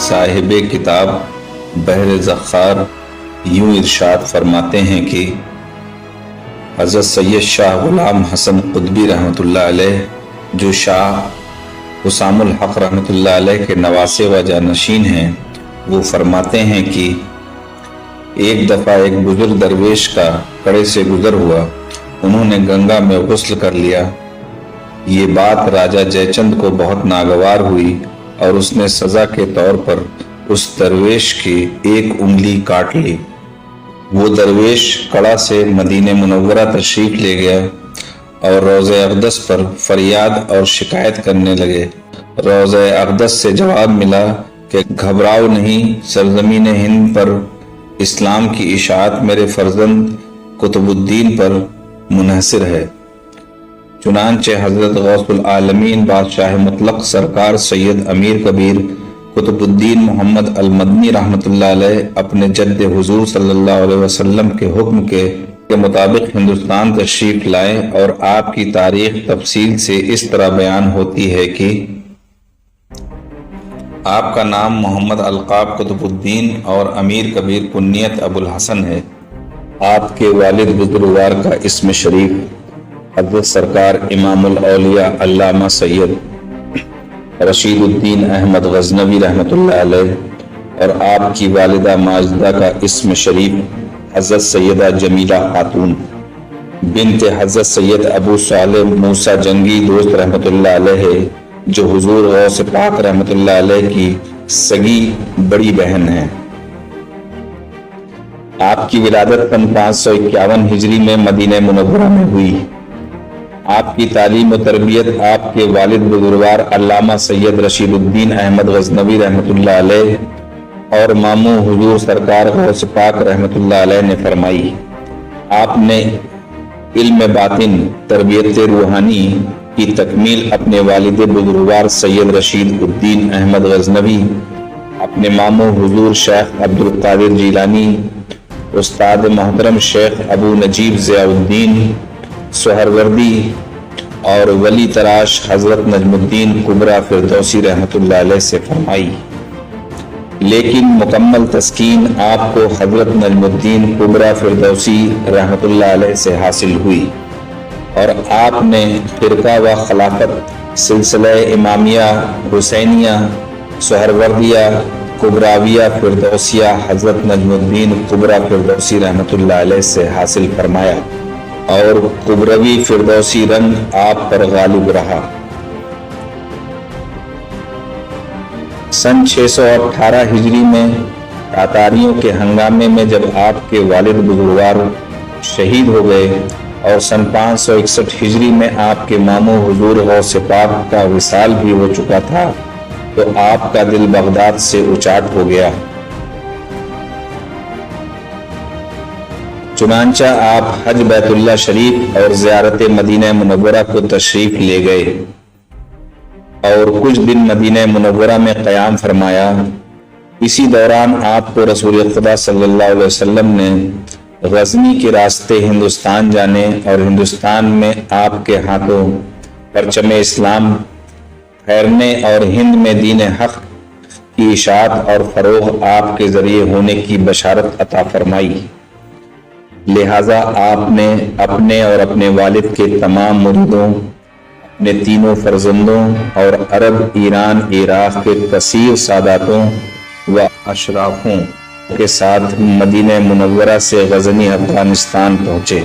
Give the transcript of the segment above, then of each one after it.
صاحب کتاب بحر ذخار یوں ارشاد فرماتے ہیں کہ حضرت سید شاہ غلام حسن قطبی رحمۃ اللہ علیہ جو شاہ حسام الحق رحمۃ اللہ علیہ کے نواسے و جانشین ہیں، وہ فرماتے ہیں کہ ایک دفعہ ایک بزرگ درویش کا کڑے سے گزر ہوا، انہوں نے گنگا میں غسل کر لیا۔ یہ بات راجہ جے چند کو بہت ناگوار ہوئی اور اس نے سزا کے طور پر اس درویش کی ایک انگلی کاٹ لی۔ وہ درویش کڑا سے مدینہ منورہ تشریف لے گیا اور روضہ اقدس پر فریاد اور شکایت کرنے لگے۔ روضہ اقدس سے جواب ملا کہ گھبراؤ نہیں، سرزمین ہند پر اسلام کی اشاعت میرے فرزند قطب الدین پر منحصر ہے۔ چنانچہ حضرت غوث العالمین بادشاہ مطلق سرکار سید امیر کبیر قطب الدین محمد المدنی رحمۃ اللہ علیہ اپنے جد حضور صلی اللہ علیہ وسلم کے حکم کے مطابق ہندوستان تشریف لائے، اور آپ کی تاریخ تفصیل سے اس طرح بیان ہوتی ہے کہ آپ کا نام محمد القاب قطب الدین اور امیر کبیر کنیت ابو الحسن ہے۔ آپ کے والد بزرگوار کا اسم شریف حضرت سرکار امام الاولیاء علامہ سید رشید الدین احمد غزنوی رحمۃ اللہ علیہ، اور آپ کی والدہ ماجدہ کا اسم شریف حضرت سیدہ جمیلہ خاتون بنت حضرت سید ابو صالح موسیٰ جنگی دوست رحمۃ اللہ علیہ ہے، جو حضور غوث پاک رحمۃ اللہ علیہ کی سگی بڑی بہن ہے۔ آپ کی ولادت سن 551 ہجری میں مدینہ منورہ میں ہوئی۔ آپ کی تعلیم و تربیت آپ کے والد بزرگوار علامہ سید رشید الدین احمد غزنوی رحمۃ اللہ علیہ اور ماموں حضور سرکار غوث پاک رحمۃ اللہ علیہ نے فرمائی۔ آپ نے علم باطن، تربیت روحانی کی تکمیل اپنے والد بزرگوار سید رشید الدین احمد غزنوی، اپنے ماموں حضور شیخ عبد القادر جیلانی، استاد محترم شیخ ابو نجیب ضیاء الدین سہروردی اور ولی تراش حضرت نجم الدین کبریٰ فردوسی رحمۃ اللہ علیہ سے فرمائی، لیکن مکمل تسکین آپ کو حضرت نجم الدین کبریٰ فردوسی رحمۃ اللہ علیہ سے حاصل ہوئی، اور آپ نے فرقہ و خلافت سلسلہ امامیہ حسینیہ سہروردیہ کبراویہ فردوسیہ حضرت نجم الدین کبریٰ فردوسی رحمۃ اللہ علیہ سے حاصل فرمایا، اور کبروی فردوسی رنگ آپ پر غالب رہا۔ سن 618 ہجری میں تاتاریوں کے ہنگامے میں جب آپ کے والد بزرگوار شہید ہو گئے اور سن 561 ہجری میں آپ کے ماموں حضور غوث پاک کا وصال بھی ہو چکا تھا، تو آپ کا دل بغداد سے اچاٹ ہو گیا۔ چنانچہ آپ حج بیت اللہ شریف اور زیارت مدینہ منورہ کو تشریف لے گئے اور کچھ دن مدینہ منورہ میں قیام فرمایا۔ اسی دوران آپ کو رسول خدا صلی اللہ علیہ وسلم نے غزنی کے راستے ہندوستان جانے اور ہندوستان میں آپ کے ہاتھوں پرچم اسلام پھیرنے اور ہند میں دین حق کی اشاعت اور فروغ آپ کے ذریعے ہونے کی بشارت عطا فرمائی۔ لہذا آپ نے اپنے اور اپنے والد کے تمام مریدوں، اپنے تینوں فرزندوں اور عرب، ایران، عراق کے کثیر ساداتوں و اشرافوں کے ساتھ مدینہ منورہ سے غزنی افغانستان پہنچے۔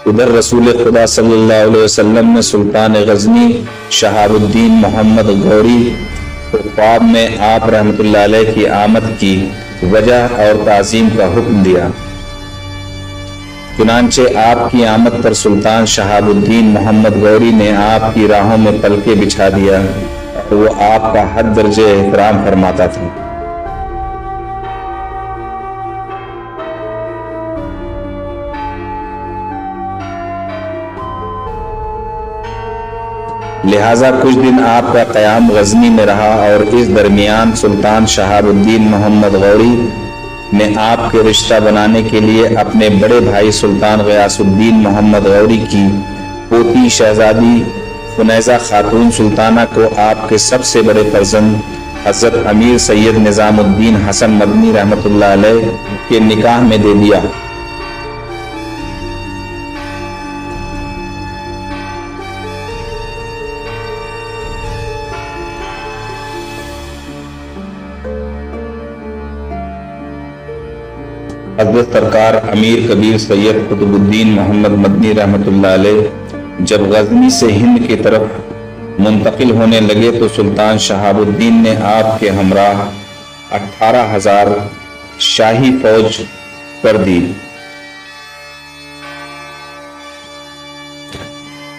ادھر رسول خدا صلی اللہ علیہ وسلم نے سلطان غزنی شہاب الدین محمد غوری کو خواب میں آپ رحمۃ اللہ علیہ کی آمد کی وجہ اور تعظیم کا حکم دیا۔ چنانچہ آپ کی آمد پر سلطان شہاب الدین محمد غوری نے آپ کی راہوں میں پلکیں بچھا دیا، اور وہ آپ کا حد درجہ احترام فرماتا تھا۔ لہٰذا کچھ دن آپ کا قیام غزنی میں رہا، اور اس درمیان سلطان شہاب الدین محمد غوری نے آپ کے رشتہ بنانے کے لیے اپنے بڑے بھائی سلطان غیاث الدین محمد غوری کی پوتی شہزادی فنیزہ خاتون سلطانہ کو آپ کے سب سے بڑے فرزند حضرت امیر سید نظام الدین حسن مدنی رحمۃ اللہ علیہ کے نکاح میں دے دیا۔ حضرت سرکار امیر کبیر سید قطب الدین محمد مدنی رحمۃ اللہ علیہ جب غزنی سے ہند کی طرف منتقل ہونے لگے تو سلطان شہاب الدین نے آپ کے ہمراہ 18,000 شاہی فوج کر دی،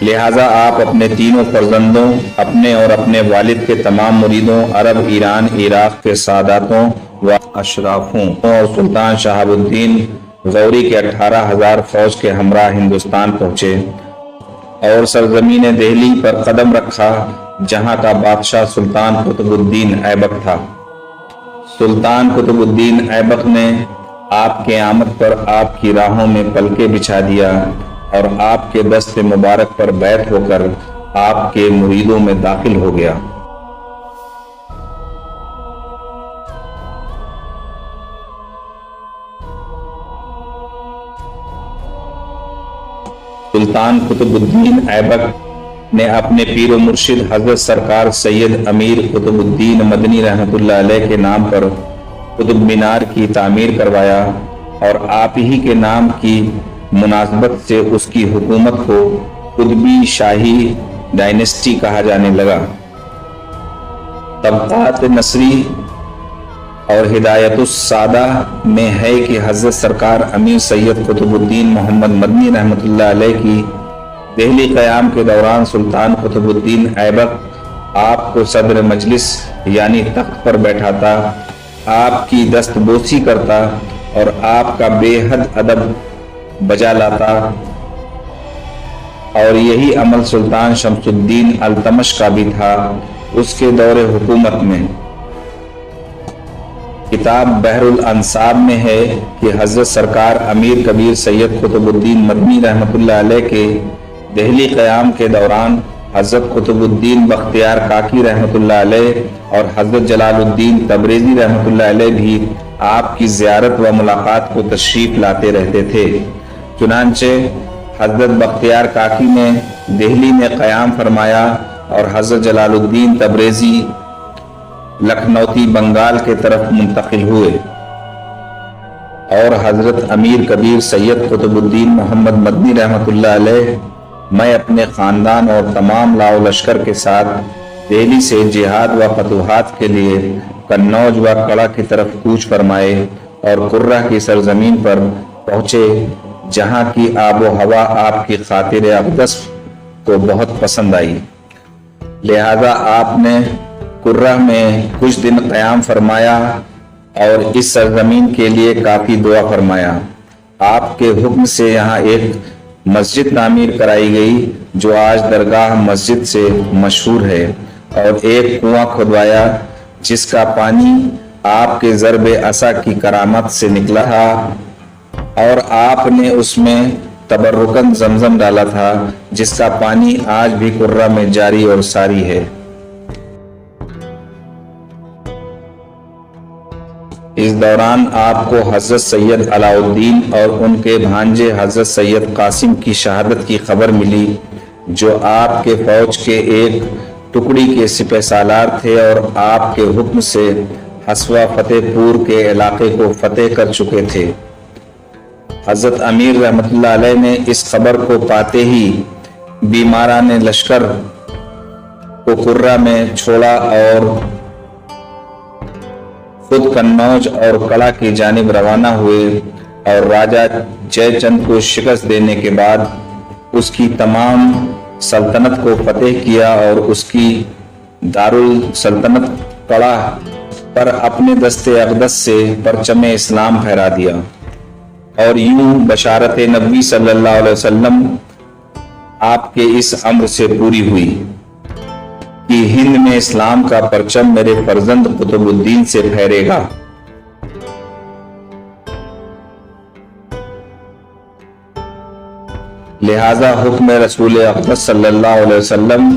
لہٰذا آپ اپنے تینوں فرزندوں، اپنے اور اپنے والد کے تمام مریدوں، عرب، ایران، عراق کے ساداتوں و اشرافوں اور سلطان شہاب الدین غوری کے 18,000 فوج کے ہمراہ ہندوستان پہنچے اور سرزمین دہلی پر قدم رکھا، جہاں کا بادشاہ سلطان قطب الدین ایبک تھا۔ سلطان قطب الدین ایبک نے آپ کے آمد پر آپ کی راہوں میں پلکیں بچھا دیا اور آپ کے دست مبارک پر بیعت ہو کر آپ کے مریدوں میں داخل ہو گیا۔ سلطان قطب الدین ایبک نے اپنے پیر و مرشد حضرت سرکار سید امیر قطب الدین مدنی رحمۃ اللہ علیہ کے نام پر قطب مینار کی تعمیر کروایا اور آپ ہی کے نام کی مناسبت سے اس کی حکومت کو قطبی شاہی ڈائنسٹی کہا جانے لگا۔ طبقات نصری اور ہدایت السادہ میں ہے کہ حضرت سرکار امیر سید قطب الدین محمد مدنی رحمۃ اللہ علیہ کی دہلی قیام کے دوران سلطان قطب الدین ایبک آپ کو صدر مجلس یعنی تخت پر بیٹھاتا، آپ کی دست بوسی کرتا اور آپ کا بے حد ادب بجا لاتا، اور یہی عمل سلطان شمس الدین التمش کا بھی تھا اس کے دور حکومت میں۔ کتاب بحر الانصاب میں ہے کہ حضرت سرکار امیر کبیر سید قطب الدین مدنی رحمۃ اللہ علیہ کے دہلی قیام کے دوران حضرت قطب الدین بختیار کاکی رحمۃ اللہ علیہ اور حضرت جلال الدین تبریزی رحمۃ اللہ علیہ بھی آپ کی زیارت و ملاقات کو تشریف لاتے رہتے تھے۔ چنانچہ حضرت بختیار کاکی نے دہلی میں قیام فرمایا اور حضرت جلال الدین تبریزی لکھنوتی بنگال کے طرف منتقل ہوئے اور حضرت امیر کبیر سید قطب الدین محمد مدنی رحمۃ اللہ علیہ میں اپنے خاندان اور تمام لاؤ لشکر کے ساتھ دہلی سے جہاد و فتوحات کے لیے قنوج و کڑا کی طرف کوچ فرمائے اور قرہ کی سرزمین پر پہنچے، جہاں کی آب و ہوا آپ کی خاطر اقدس کو بہت پسند آئی، لہذا آپ نے قرہ میں کچھ دن قیام فرمایا اور اس سرزمین کے لیے کافی دعا فرمایا۔ آپ کے حکم سے یہاں ایک مسجد تعمیر کرائی گئی جو آج درگاہ مسجد سے مشہور ہے، اور ایک کنواں کھدوایا جس کا پانی آپ کے ضرب عصا کی کرامت سے نکلا تھا، اور آپ نے اس میں تبرکاً زمزم ڈالا تھا جس کا پانی آج بھی قرہ میں جاری اور ساری ہے۔ اس دوران آپ کو حضرت سید علاء الدین اور ان کے بھانجے حضرت سید قاسم کی شہادت کی خبر ملی، جو آپ کے فوج کے ایک ٹکڑی کے سپہ سالار تھے اور آپ کے حکم سے حسوہ فتح پور کے علاقے کو فتح کر چکے تھے۔ حضرت امیر رحمۃ اللہ علیہ نے اس خبر کو پاتے ہی بیماران لشکر کو قرہ میں چھوڑا اور خود قنوج اور کڑا کی جانب روانہ ہوئے، اور راجہ جے چند کو شکست دینے کے بعد اس کی تمام سلطنت کو فتح کیا اور اس کی دارالسلطنت کڑا پر اپنے دست اقدس سے پرچم اسلام پھیرا دیا، اور یوں بشارت نبی صلی اللہ علیہ وسلم آپ کے اس امر سے پوری ہوئی کہ ہند میں اسلام کا پرچم میرے فرزند قطب الدین سے پھیرے گا۔ لہذا حکم رسول اقدس صلی اللہ علیہ وسلم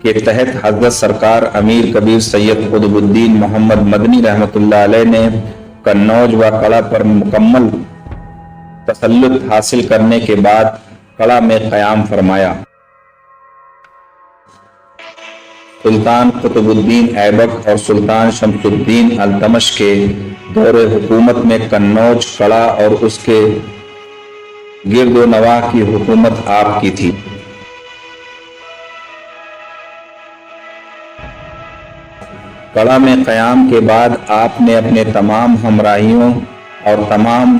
کے تحت حضرت سرکار امیر کبیر سید قطب الدین محمد مدنی رحمۃ اللہ علیہ نے قنوج و کڑا پر مکمل تسلط حاصل کرنے کے بعد کڑا میں قیام فرمایا۔ سلطان قطب الدین ایبک اور سلطان شمس الدین التمش کے دور حکومت میں قنوج، کڑا اور اس کے گرد و نواح کی حکومت آپ کی تھی۔ کڑا میں قیام کے بعد آپ نے اپنے تمام ہمراہیوں اور تمام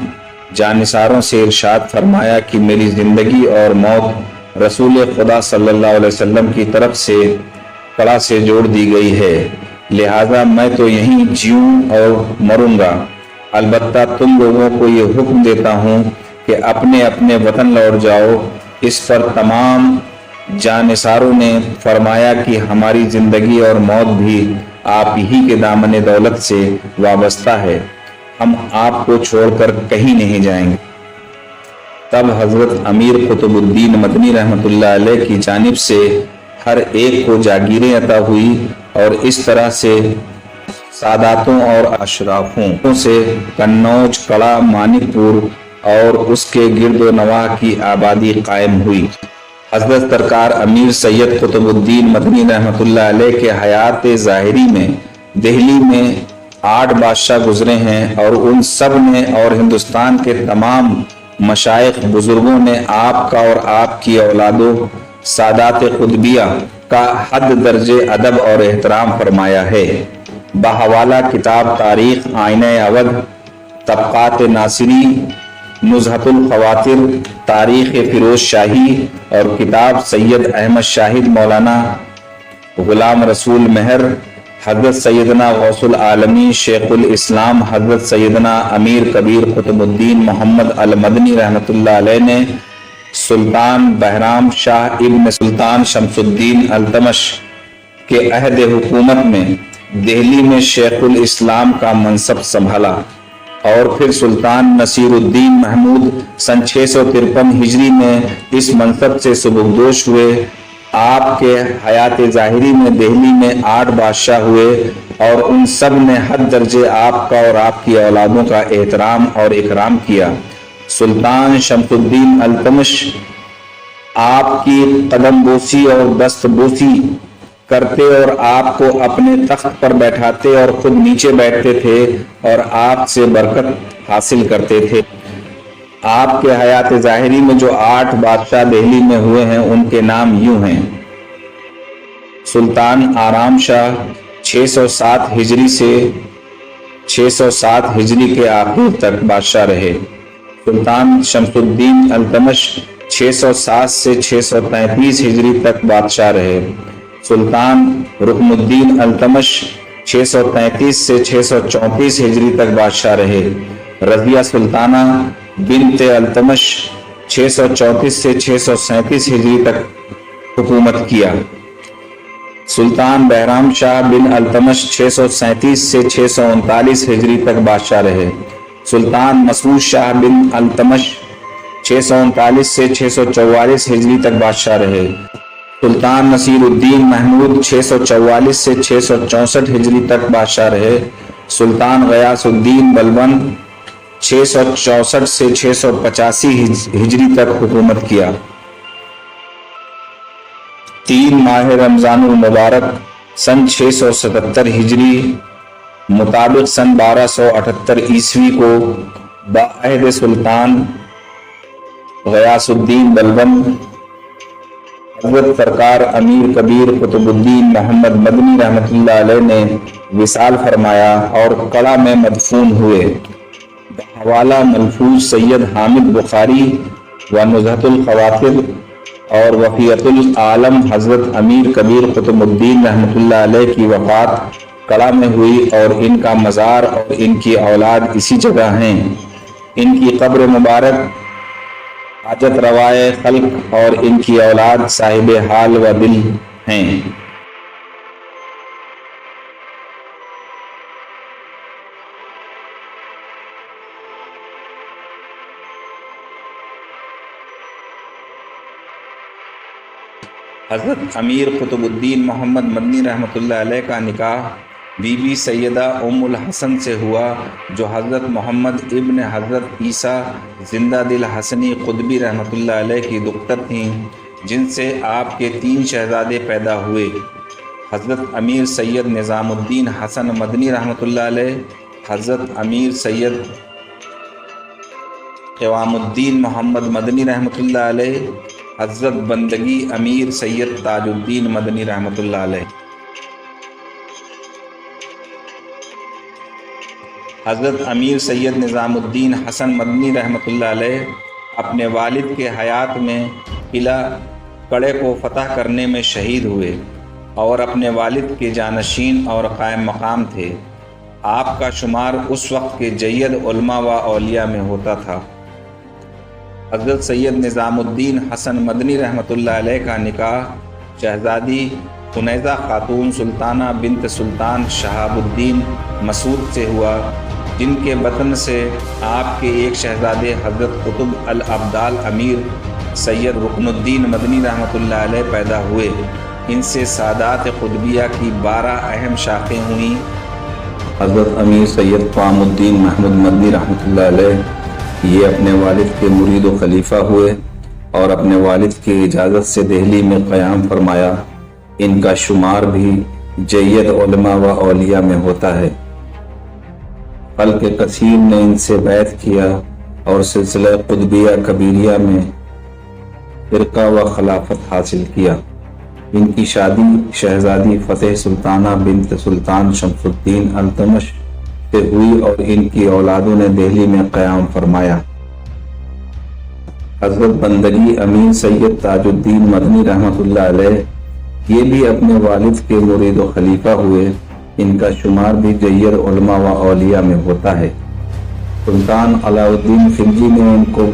جانثاروں سے ارشاد فرمایا کہ میری زندگی اور موت رسول خدا صلی اللہ علیہ وسلم کی طرف سے کڑا سے جوڑ دی گئی ہے، لہذا میں تو یہیں جیوں اور مروں گا، البتہ تم لوگوں کو یہ حکم دیتا ہوں کہ اپنے اپنے وطن لوٹ جاؤ۔ اس پر تمام جانثاروں نے فرمایا کہ ہماری زندگی اور موت بھی آپ ہی کے دامن دولت سے وابستہ ہے، ہم آپ کو چھوڑ کر کہیں نہیں جائیں گے۔ تب حضرت امیر قطب الدین مدنی رحمۃ اللہ علیہ کی جانب سے ہر ایک کو جاگیریں عطا ہوئی اور اس طرح سے ساداتوں اور اشرافوں سے قنوج، کڑا، مانک پور اور اس کے گرد و نواح کی آبادی قائم ہوئی۔ حضرت سرکار امیر سید قطب الدین مدنی رحمۃ اللہ علیہ کے حیات ظاہری میں دہلی میں 8 بادشاہ گزرے ہیں اور ان سب نے اور ہندوستان کے تمام مشائخ بزرگوں نے آپ کا اور آپ کی اولادوں سادات قطبیہ کا حد درجے ادب اور احترام فرمایا ہے۔ بحوالہ کتاب تاریخ آئینہ اودھ، طبقات ناصری، نزہۃ الخواطر، تاریخ فیروز شاہی اور کتاب سید احمد شاہد مولانا غلام رسول مہر، حضرت سیدنا غوث العالمین شیخ الاسلام حضرت سیدنا امیر کبیر قطب الدین محمد المدنی رحمۃ اللہ علیہ نے سلطان بہرام شاہ ابن سلطان شمس الدین التمش کے عہد حکومت میں دہلی میں شیخ الاسلام کا منصب سنبھالا اور پھر سلطان نصیر الدین محمود سن 653 ہجری میں اس منصب سے سبکدوش ہوئے۔ آپ کے حیات ظاہری میں دہلی میں 8 بادشاہ ہوئے اور ان سب نے حد درجے آپ کا اور آپ کی اولادوں کا احترام اور اکرام کیا۔ سلطان شمس الدین التمش آپ کی قدم بوسی اور دست بوسی کرتے اور آپ کو اپنے تخت پر بیٹھاتے اور خود نیچے بیٹھتے تھے اور آپ سے برکت حاصل کرتے تھے۔ آپ کے حیات ظاہری میں جو 8 بادشاہ دہلی میں ہوئے ہیں ان کے نام یوں ہیں: سلطان آرام شاہ 607 ہجری سے 607 ہجری کے آخر تک بادشاہ رہے۔ سلطان شمس الدین التمش 607 سے 633 ہجری تک بادشاہ رہے۔ سلطان رکن الدین التمش 633 سے 634 ہجری تک بادشاہ رہے۔ رضیہ سلطانہ بنت التمش 634 سے 637 ہجری تک حکومت کیا۔ سلطان بہرام شاہ بن التمش 637 سے 639 ہجری تک بادشاہ رہے۔ سلطان مسعود شاہ بن التمش 639 سے 644 ہجری تک بادشاہ رہے۔ سلطان نصیر الدین محمود 644 سے 664 ہجری تک بادشاہ رہے۔ سلطان غیاث الدین بلبن 664 سے 685 ہجری تک حکومت کیا۔ 3 ماہ رمضان المبارک سن 677 ہجری مطابق سن 1278 عیسوی کو بعہد سلطان غیاث الدین بلبن حضرت سرکار امیر کبیر قطب الدین محمد مدنی رحمۃ اللہ علیہ نے وصال فرمایا اور کڑا میں مدفون ہوئے۔ بحوالہ ملفوظ سید حامد بخاری و نزہۃ الخواطر اور وفیۃ العالم حضرت امیر کبیر قطب الدین رحمۃ اللہ علیہ کی وفات کڑا میں ہوئی اور ان کا مزار اور ان کی اولاد اسی جگہ ہیں۔ ان کی قبر مبارک حاجت روائے خلق اور ان کی اولاد صاحب حال و دل ہیں۔ حضرت امیر قطب الدین محمد مدنی رحمۃ اللہ علیہ کا نکاح بی بی سیدہ ام الحسن سے ہوا، جو حضرت محمد ابن حضرت عیسیٰ زندہ دل حسنی قطبی رحمۃ اللہ علیہ کی دختر تھیں، جن سے آپ کے 3 شہزادے پیدا ہوئے: حضرت امیر سید نظام الدین حسن مدنی رحمۃ اللہ علیہ، حضرت امیر سید قوام الدین محمد مدنی رحمۃ اللہ علیہ، حضرت بندگی امیر سید تاج الدین مدنی رحمۃ اللہ علیہ۔ حضرت امیر سید نظام الدین حسن مدنی رحمۃ اللہ علیہ اپنے والد کے حیات میں قلعہ کڑے کو فتح کرنے میں شہید ہوئے اور اپنے والد کے جانشین اور قائم مقام تھے۔ آپ کا شمار اس وقت کے جید علماء و اولیاء میں ہوتا تھا۔ حضرت سید نظام الدین حسن مدنی رحمۃ اللہ علیہ کا نکاح شہزادی خنیزہ خاتون سلطانہ بنت سلطان شہاب الدین مسعود سے ہوا، جن کے بطن سے آپ کے ایک شہزادے حضرت قطب الابدال امیر سید رکن الدین مدنی رحمۃ اللہ علیہ پیدا ہوئے۔ ان سے سادات قطبیہ کی 12 اہم شاخیں ہوئیں۔ حضرت امیر سید قوام الدین محمود مدنی رحمۃ اللہ علیہ یہ اپنے والد کے مرید و خلیفہ ہوئے اور اپنے والد کی اجازت سے دہلی میں قیام فرمایا۔ ان کا شمار بھی جید علماء و اولیاء میں ہوتا ہے۔ خلق کثیر نے ان سے بیعت کیا اور سلسلہ قطبیہ کبیریہ میں فرقہ و خلافت حاصل کیا۔ ان کی شادی شہزادی فتح سلطانہ بنت سلطان شمس الدین التمش سے ہوئی اور ان کی اولادوں نے دہلی میں قیام فرمایا۔ حضرت بندگی امیر سید تاج الدین مدنی رحمۃ اللہ علیہ یہ بھی اپنے والد کے مرید و خلیفہ ہوئے۔ ان کا شمار بھی جید علماء و اولیاء میں ہوتا ہے۔ سلطان علاء الدین خلجی نے ان کو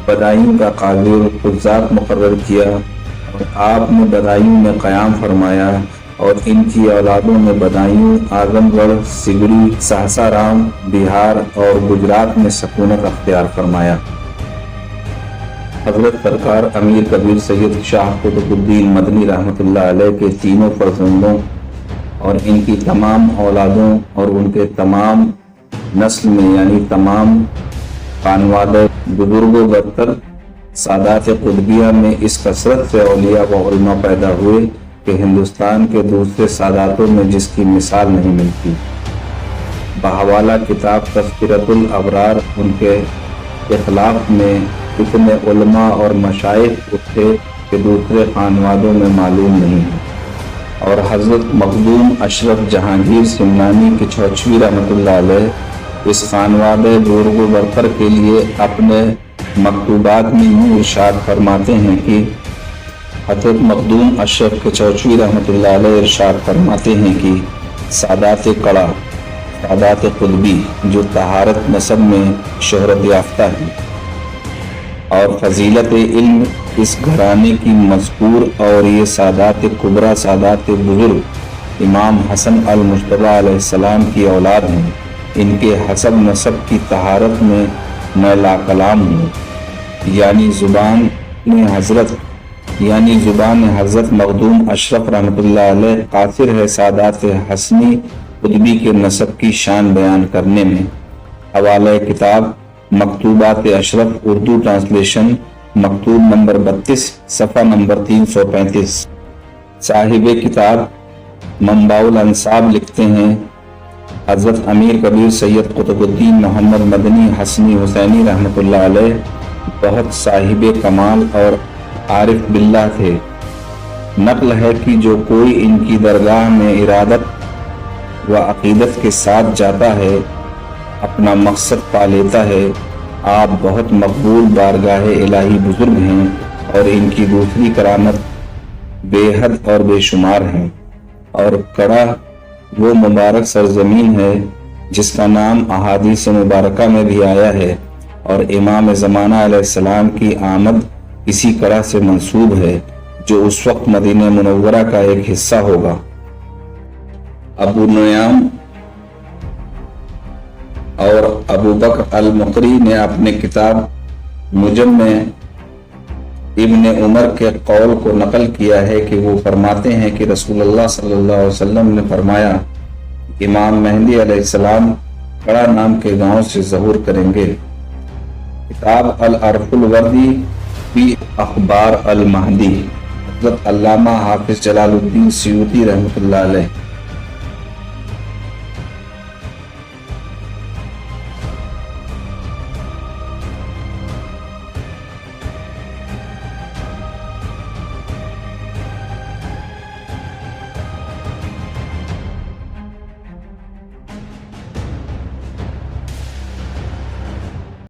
بدایوں کا قاضی القضات مقرر کیا اور آپ نے بدایوں میں قیام فرمایا اور ان کی اولادوں نے بدایوں، اعظم گڑھ، سگری، سہسارام، بہار اور گجرات میں سکونت اختیار فرمایا۔ حضرت سرکار امیر کبیر سید شاہ قطب الدین مدنی رحمۃ اللہ علیہ کے تینوں فرزندوں اور ان کی تمام اولادوں اور ان کے تمام نسل میں یعنی تمام خانوادہ بزرگ و برتر سادات قطبیہ میں اس کثرت سے اولیاء و علماء پیدا ہوئے کہ ہندوستان کے دوسرے ساداتوں میں جس کی مثال نہیں ملتی۔ بحوالہ کتاب تذکرۃ الابرار ان کے اخلاق میں اتنے علماء اور مشائخ اٹھے کہ دوسرے خانوادوں میں معلوم نہیں ہے۔ اور حضرت مخدوم اشرف جہانگیر سمنانی کے چھوچوی رحمۃ اللہ علیہ اس خانوادہ بزرگ و برتر کے لیے اپنے مکتوبات میں یوں ارشاد فرماتے ہیں کہ حضرت مخدوم اشرف کے چوچوی رحمۃ اللہ علیہ ارشاد فرماتے ہیں کہ سادات کڑا، سادات قطبی جو طہارت نسب میں شہرت یافتہ ہیں اور فضیلت علم اس گھرانے کی مذکور، اور یہ سادات کبریٰ سادات بزرگ امام حسن المجتبی علیہ السلام کی اولاد ہیں۔ ان کے حسب نسب کی طہارت میں میں لا کلام ہوں، یعنی زبان حضرت مخدوم اشرف رحمۃ اللہ علیہ قاصر ہے سادات حسنی قطبی کے نسب کی شان بیان کرنے میں۔ حوالہ کتاب مکتوبات اشرف اردو ٹرانسلیشن مکتوب نمبر 32 صفحہ نمبر 335۔ صاحب کتاب منبع الانساب لکھتے ہیں حضرت امیر کبیر سید قطب الدین محمد مدنی حسنی حسینی رحمۃ اللہ علیہ بہت صاحب کمال اور عارف باللہ تھے۔ نقل ہے کہ جو کوئی ان کی درگاہ میں ارادت و عقیدت کے ساتھ جاتا ہے اپنا مقصد پا لیتا ہے۔ آپ بہت مقبول بارگاہ الہی بزرگ ہیں اور ان کی دوسری کرامت بے حد اور بے شمار ہیں۔ اور کڑا وہ مبارک سرزمین ہے جس کا نام احادیث مبارکہ میں بھی آیا ہے، اور امام زمانہ علیہ السلام کی آمد اسی کڑا سے منسوب ہے جو اس وقت مدینہ منورہ کا ایک حصہ ہوگا۔ ابو نعیم اور ابو بکر المقری نے اپنے کتاب مجم میں ابن عمر کے قول کو نقل کیا ہے کہ وہ فرماتے ہیں کہ رسول اللہ صلی اللہ علیہ وسلم نے فرمایا امام مہدی علیہ السلام کڑا نام کے گاؤں سے ظہور کریں گے۔ کتاب العرف الوردی فی اخبار المہدی، حضرت علامہ حافظ جلال الدین سیوطی رحمۃ اللہ علیہ۔